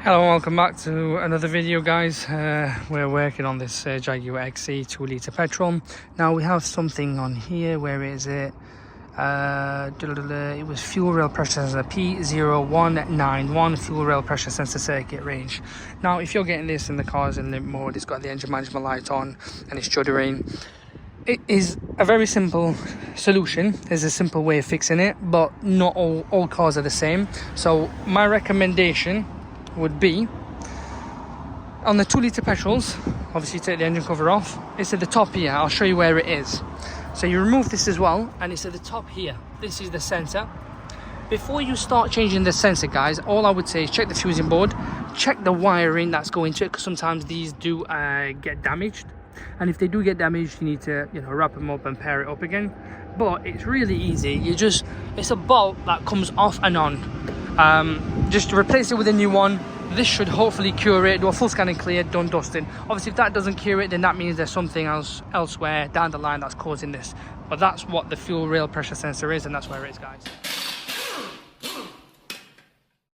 Hello and welcome back to another video, guys. We're working on this Jaguar XE 2 litre petrol. Now we have something on here. Where is it? It was fuel rail pressure sensor P0191 fuel rail pressure sensor circuit range. Now if you're getting this in the cars in limp mode, it's got the engine management light on and it's shuddering. It is a very simple solution. There's a simple way of fixing it, but not all cars are the same. So my recommendation would be, on the 2 litre petrols, obviously take the engine cover off. It's at the top here. I'll show you where it is. So you remove this as well, and it's at the top here. This is the sensor. Before you start changing the sensor, guys, all I would say is check the fusing board, check the wiring that's going to it, because sometimes these do get damaged, and if they do get damaged, you need to wrap them up and pair it up again. But it's really easy. It's a bolt that comes off and on. Just replace it with a new one. This should hopefully cure it. Do a full scan and clear, done dusting. Obviously if that doesn't cure it, then that means there's something else elsewhere down the line that's causing this. But that's what the fuel rail pressure sensor is, and that's where it is, guys.